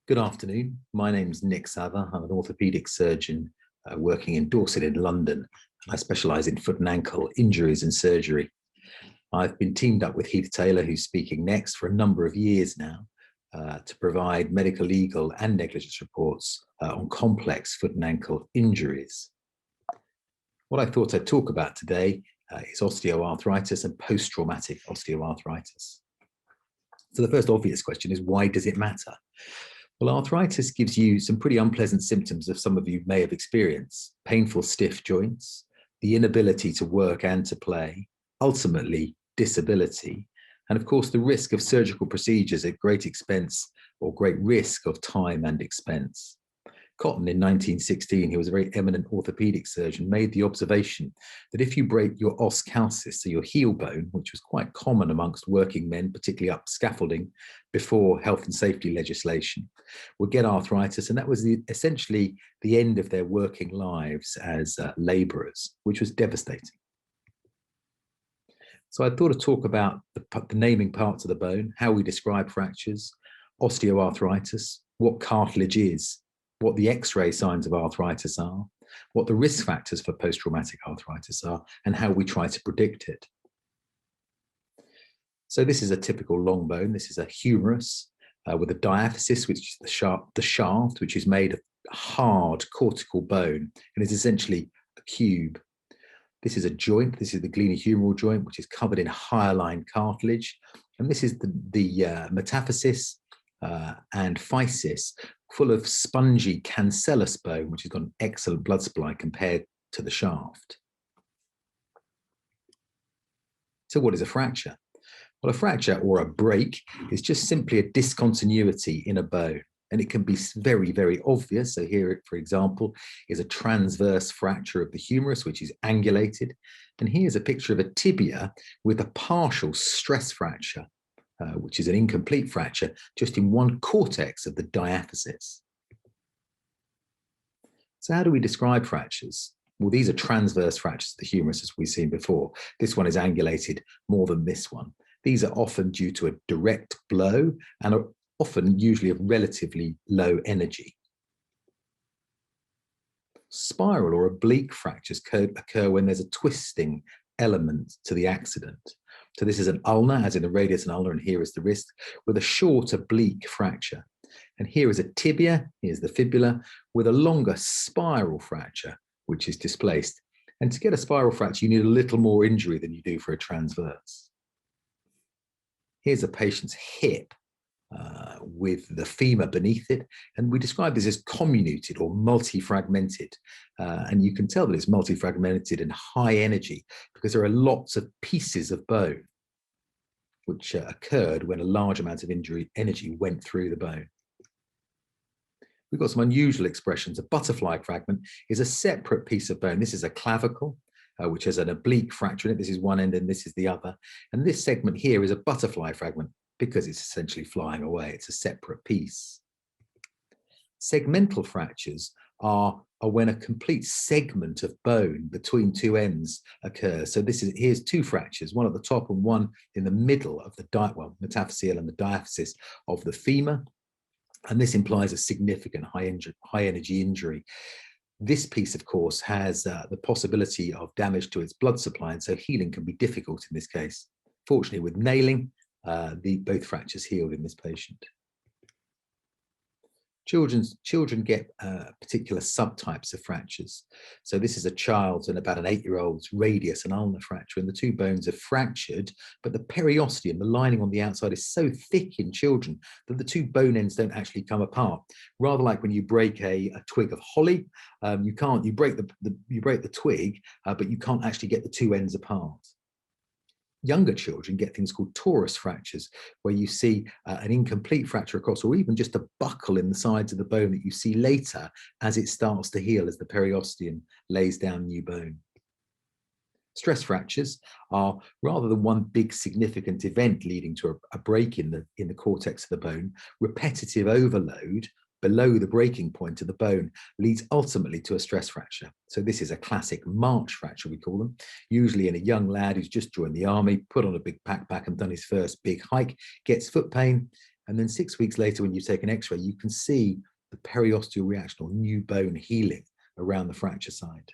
Good afternoon. My name's Nick Savva. I'm an orthopaedic surgeon working in Dorset in London. I specialise in foot and ankle injuries and surgery. I've been teamed up with Heath Taylor, who's speaking next, for a number of years now to provide medico-legal and negligence reports on complex foot and ankle injuries. What I thought I'd talk about today is osteoarthritis and post-traumatic osteoarthritis. So the first obvious question is, why does it matter? Well, arthritis gives you some pretty unpleasant symptoms that some of you may have experienced: painful stiff joints, the inability to work and to play, ultimately disability, and of course the risk of surgical procedures at great expense or great risk of time and expense. Cotton, in 1916, he was a very eminent orthopedic surgeon, made the observation that if you break your os calcis, so your heel bone, which was quite common amongst working men, particularly up scaffolding before health and safety legislation, would get arthritis, and that was essentially the end of their working lives as labourers, which was devastating. So I thought to talk about the naming parts of the bone, how we describe fractures, osteoarthritis, what cartilage is, what the X-ray signs of arthritis are, what the risk factors for post-traumatic arthritis are, and how we try to predict it. So this is a typical long bone. This is a humerus with a diaphysis, which is the shaft, which is made of hard cortical bone and is essentially a cube. This is a joint. This is the glenohumeral joint, which is covered in hyaline cartilage. And this is the metaphysis and physis, full of spongy cancellous bone, which has got an excellent blood supply compared to the shaft. So what is a fracture? Well, a fracture or a break is just simply a discontinuity in a bone, and it can be very, very obvious. So here, for example, is a transverse fracture of the humerus, which is angulated. And here's a picture of a tibia with a partial stress fracture, which is an incomplete fracture just in one cortex of the diaphysis. So how do we describe fractures? Well, these are transverse fractures of the humerus, as we've seen before. This one is angulated more than this one. These are often due to a direct blow and are often usually of relatively low energy. Spiral or oblique fractures occur when there's a twisting element to the accident. So this is an ulna, as in the radius and ulna, and here is the wrist, with a short oblique fracture. And here is a tibia, here's the fibula, with a longer spiral fracture, which is displaced. And to get a spiral fracture, you need a little more injury than you do for a transverse. Here's a patient's hip with the femur beneath it, and we describe this as comminuted or multifragmented. And you can tell that it's multifragmented and high energy because there are lots of pieces of bone which occurred when a large amount of energy went through the bone. We've got some unusual expressions. A butterfly fragment is a separate piece of bone. This is a clavicle, which has an oblique fracture in it. This is one end and this is the other. And this segment here is a butterfly fragment because it's essentially flying away. It's a separate piece. Segmental fractures are when a complete segment of bone between two ends occurs. So here's two fractures, one at the top and one in the middle of the metaphyseal and the diaphysis of the femur. And this implies a significant high energy injury. This piece, of course, has the possibility of damage to its blood supply, and so healing can be difficult in this case. Fortunately, with nailing, both fractures healed in this patient. Children get particular subtypes of fractures. So this is a child's and about an 8-year-old's radius and ulnar fracture, and the two bones are fractured, but the periosteum, the lining on the outside, is so thick in children that the two bone ends don't actually come apart. Rather like when you break a twig of holly, you break the twig, but you can't actually get the two ends apart. Younger children get things called torus fractures, where you see an incomplete fracture across, or even just a buckle in the sides of the bone that you see later as it starts to heal, as the periosteum lays down new bone. Stress fractures are, rather than one big significant event leading to a break in the cortex of the bone, repetitive overload below the breaking point of the bone leads ultimately to a stress fracture. So this is a classic march fracture, we call them, usually in a young lad who's just joined the army, put on a big backpack and done his first big hike, gets foot pain, And then 6 weeks later, when you take an x-ray, you can see the periosteal reaction or new bone healing around the fracture site.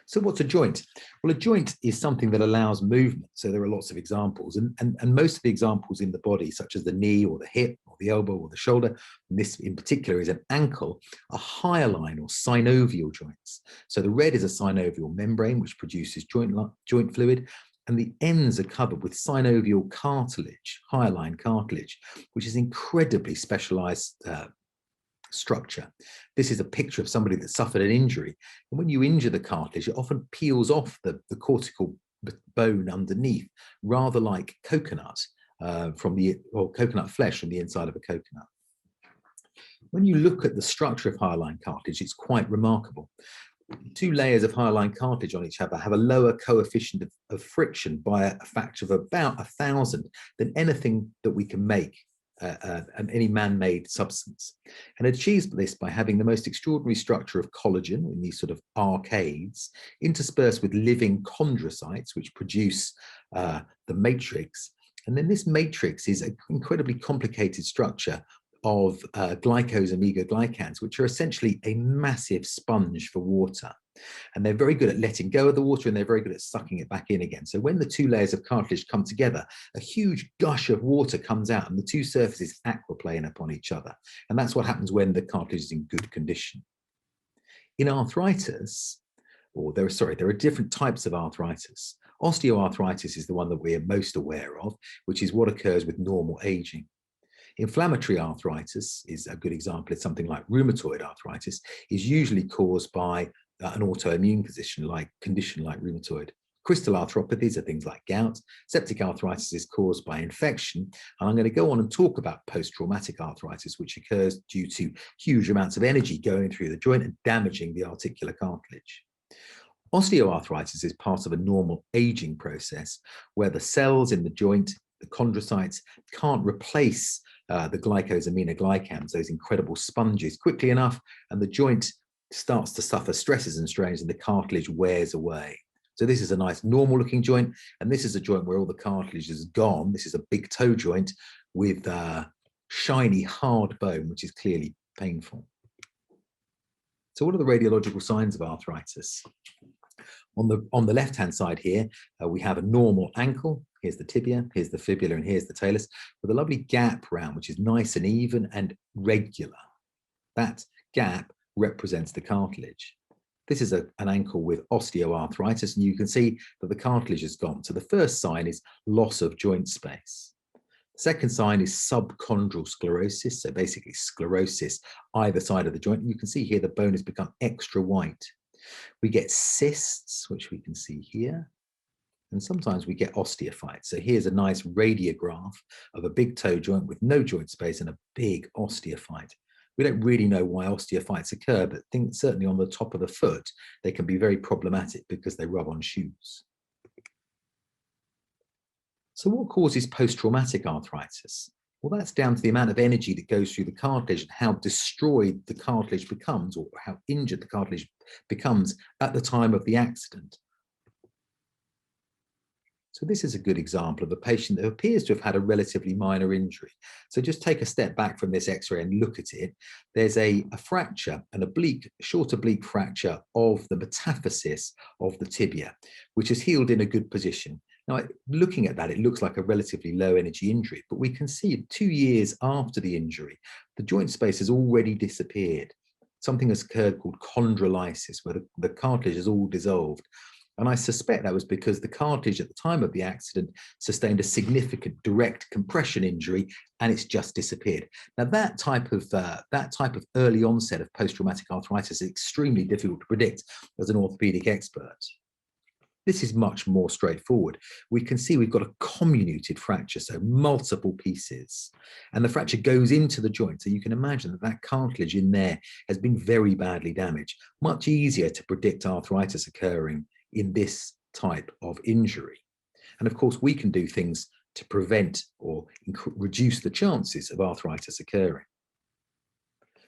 So what's a joint? Well, a joint is something that allows movement. So there are lots of examples, and most of the examples in the body, such as the knee or the hip or the elbow or the shoulder, and this in particular is an ankle, are hyaline or synovial joints. So the red is a synovial membrane, which produces joint fluid, and the ends are covered with synovial cartilage, hyaline cartilage, which is incredibly specialized structure. This is a picture of somebody that suffered an injury. And when you injure the cartilage, it often peels off the cortical bone underneath, rather like coconut coconut flesh from the inside of a coconut. When you look at the structure of hyaline cartilage, it's quite remarkable. 2 layers of hyaline cartilage on each other have a lower coefficient of friction by a factor of about 1,000 than anything that we can make, any man-made substance. And it achieves this by having the most extraordinary structure of collagen in these sort of arcades, interspersed with living chondrocytes, which produce the matrix. And then this matrix is an incredibly complicated structure of glycosaminoglycans, which are essentially a massive sponge for water. And they're very good at letting go of the water, and they're very good at sucking it back in again. So when the 2 layers of cartilage come together, a huge gush of water comes out and the 2 surfaces aquaplane upon each other. And that's what happens when the cartilage is in good condition. In arthritis, there are different types of arthritis. Osteoarthritis is the one that we're most aware of, which is what occurs with normal aging. Inflammatory arthritis is a good example. It's something like rheumatoid arthritis, is usually caused by an autoimmune condition like rheumatoid. Crystal arthropathies are things like gout. Septic arthritis is caused by infection. And I'm going to go on and talk about post-traumatic arthritis, which occurs due to huge amounts of energy going through the joint and damaging the articular cartilage. Osteoarthritis is part of a normal aging process where the cells in the joint, the chondrocytes, can't replace the glycosaminoglycans, those incredible sponges, quickly enough, and the joint starts to suffer stresses and strains and the cartilage wears away. So this is a nice normal looking joint, and this is a joint where all the cartilage is gone. This is a big toe joint with shiny hard bone, which is clearly painful. So what are the radiological signs of arthritis? On the left-hand side here, we have a normal ankle. Here's the tibia, here's the fibula, and here's the talus, with a lovely gap round, which is nice and even and regular. That gap represents the cartilage. This is an ankle with osteoarthritis, and you can see that the cartilage is gone. So the first sign is loss of joint space. The second sign is subchondral sclerosis, so basically sclerosis either side of the joint. And you can see here the bone has become extra white. We get cysts, which we can see here. And sometimes we get osteophytes. So here's a nice radiograph of a big toe joint with no joint space and a big osteophyte. We don't really know why osteophytes occur, but certainly on the top of the foot, they can be very problematic because they rub on shoes. So what causes post-traumatic arthritis? Well, that's down to the amount of energy that goes through the cartilage and how destroyed the cartilage becomes, or how injured the cartilage becomes at the time of the accident. So this is a good example of a patient that appears to have had a relatively minor injury. So just take a step back from this x-ray and look at it. There's a fracture, an short oblique fracture of the metaphysis of the tibia, which is healed in a good position. Now, looking at that, it looks like a relatively low energy injury, but we can see 2 years after the injury, the joint space has already disappeared. Something has occurred called chondrolysis, where the cartilage is all dissolved. And I suspect that was because the cartilage at the time of the accident sustained a significant direct compression injury, and it's just disappeared. Now, that type of early onset of post-traumatic arthritis is extremely difficult to predict as an orthopedic expert. This is much more straightforward. We can see we've got a comminuted fracture, so multiple pieces, and the fracture goes into the joint. So you can imagine that cartilage in there has been very badly damaged. Much easier to predict arthritis occurring in this type of injury. And of course, we can do things to prevent or reduce the chances of arthritis occurring.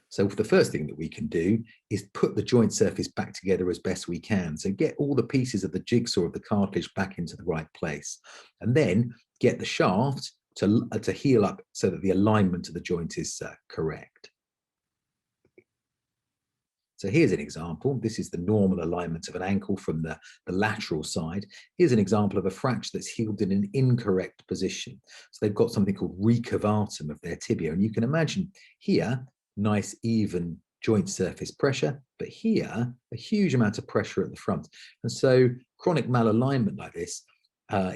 So the first thing that we can do is put the joint surface back together as best we can. So get all the pieces of the jigsaw of the cartilage back into the right place, and then get the shaft to heal up so that the alignment of the joint is correct. So here's an example. This is the normal alignment of an ankle from the lateral side. Here's an example of a fracture that's healed in an incorrect position. So they've got something called recurvatum of their tibia. And you can imagine here, nice, even joint surface pressure, but here, a huge amount of pressure at the front. And so chronic malalignment like this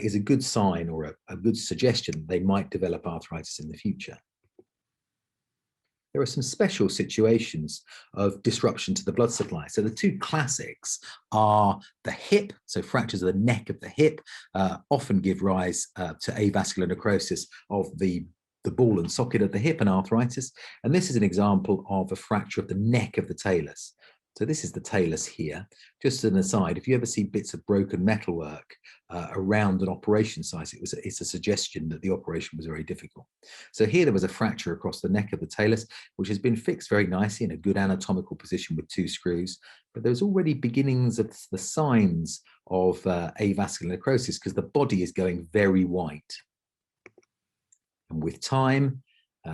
is a good sign or a good suggestion that they might develop arthritis in the future. There are some special situations of disruption to the blood supply. So the two classics are the hip, so fractures of the neck of the hip often give rise to avascular necrosis of the ball and socket of the hip and arthritis. And this is an example of a fracture of the neck of the talus. So this is the talus here. Just as an aside, if you ever see bits of broken metalwork around an operation site, it's a suggestion that the operation was very difficult. So here there was a fracture across the neck of the talus, which has been fixed very nicely in a good anatomical position with 2 screws. But there's already beginnings of the signs of avascular necrosis because the body is going very white. And with time,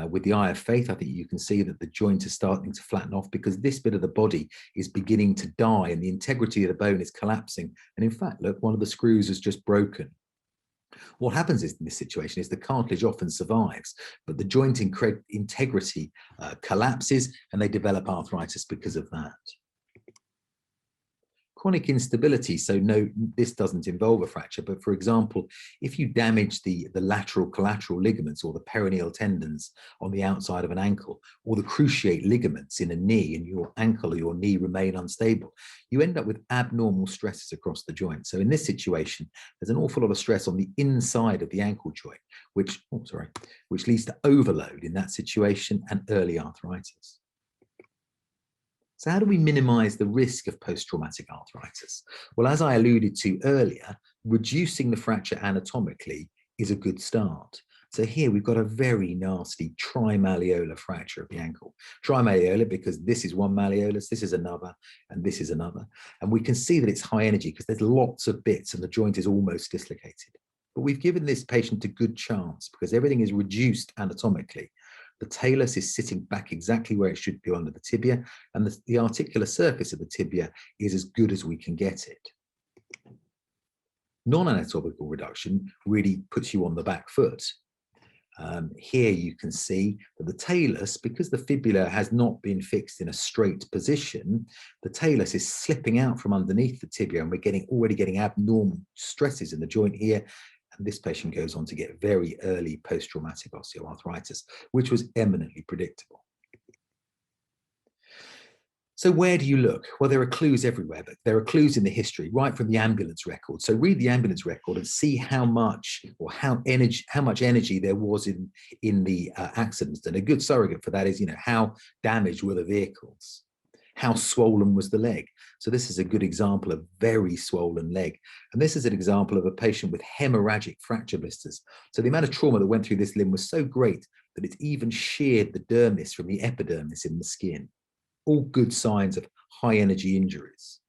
with the eye of faith, I think you can see that the joint is starting to flatten off because this bit of the body is beginning to die and the integrity of the bone is collapsing. And in fact, look, one of the screws has just broken. What happens in this situation is the cartilage often survives, but the joint integrity collapses and they develop arthritis because of that. Chronic instability, so no, this doesn't involve a fracture, but for example, if you damage the lateral collateral ligaments or the peroneal tendons on the outside of an ankle, or the cruciate ligaments in a knee and your ankle or your knee remain unstable, you end up with abnormal stresses across the joint. So in this situation, there's an awful lot of stress on the inside of the ankle joint, which leads to overload in that situation and early arthritis. So how do we minimize the risk of post-traumatic arthritis? Well, as I alluded to earlier, reducing the fracture anatomically is a good start. So here we've got a very nasty trimalleolar fracture of the ankle. Trimalleolar because this is one malleolus, this is another, and this is another. And we can see that it's high energy because there's lots of bits and the joint is almost dislocated. But we've given this patient a good chance because everything is reduced anatomically. The talus is sitting back exactly where it should be under the tibia, and the articular surface of the tibia is as good as we can get it. Non-anatomical reduction really puts you on the back foot. Here you can see that the talus, because the fibula has not been fixed in a straight position, the talus is slipping out from underneath the tibia, and we're already getting abnormal stresses in the joint here. And this patient goes on to get very early post-traumatic osteoarthritis, which was eminently predictable. So where do you look? Well, there are clues everywhere, but there are clues in the history, right from the ambulance record. So read the ambulance record and see how much or how much energy there was in the accidents. And a good surrogate for that is, how damaged were the vehicles? How swollen was the leg? So this is a good example of very swollen leg. And this is an example of a patient with hemorrhagic fracture blisters. So the amount of trauma that went through this limb was so great that it's even sheared the dermis from the epidermis in the skin. All good signs of high energy injuries.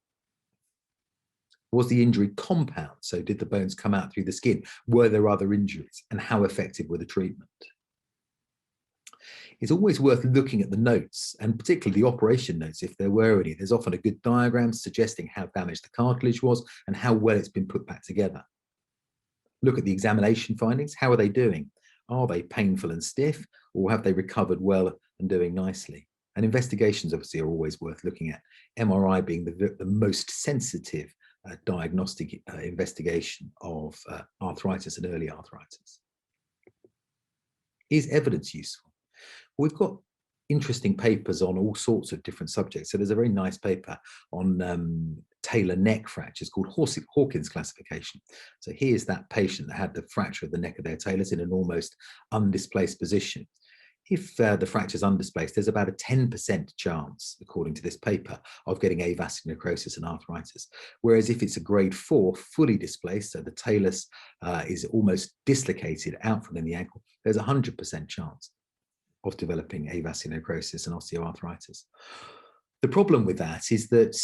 Was the injury compound? So did the bones come out through the skin? Were there other injuries? And how effective were the treatment? It's always worth looking at the notes, and particularly the operation notes, if there were any. There's often a good diagram suggesting how damaged the cartilage was and how well it's been put back together. Look at the examination findings. How are they doing? Are they painful and stiff, or have they recovered well and doing nicely? And investigations obviously are always worth looking at, MRI being the most sensitive diagnostic investigation of arthritis and early arthritis. Is evidence useful? We've got interesting papers on all sorts of different subjects. So there's a very nice paper on talar neck fractures called Hawkins classification. So here's that patient that had the fracture of the neck of their talus in an almost undisplaced position. If the fracture is undisplaced, there's about a 10% chance, according to this paper, of getting avascular necrosis and arthritis. Whereas if it's a grade 4, fully displaced, so the talus is almost dislocated out from the ankle, there's a 100% chance of developing avascular necrosis and osteoarthritis. The problem with that is that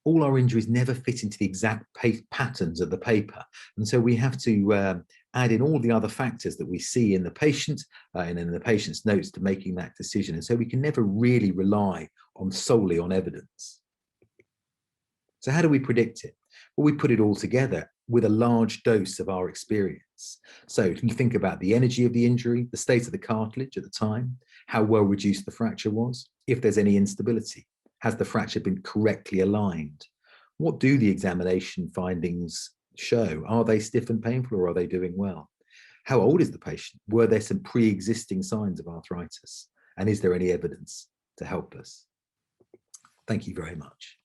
all our injuries never fit into the exact patterns of the paper. And so we have to add in all the other factors that we see in the patient and in the patient's notes to making that decision. And so we can never really rely solely on evidence. So how do we predict it? Well, we put it all together with a large dose of our experience. So you think about the energy of the injury, the state of the cartilage at the time, how well reduced the fracture was, if there's any instability, has the fracture been correctly aligned? What do the examination findings show? Are they stiff and painful, or are they doing well? How old is the patient? Were there some pre-existing signs of arthritis? And is there any evidence to help us? Thank you very much.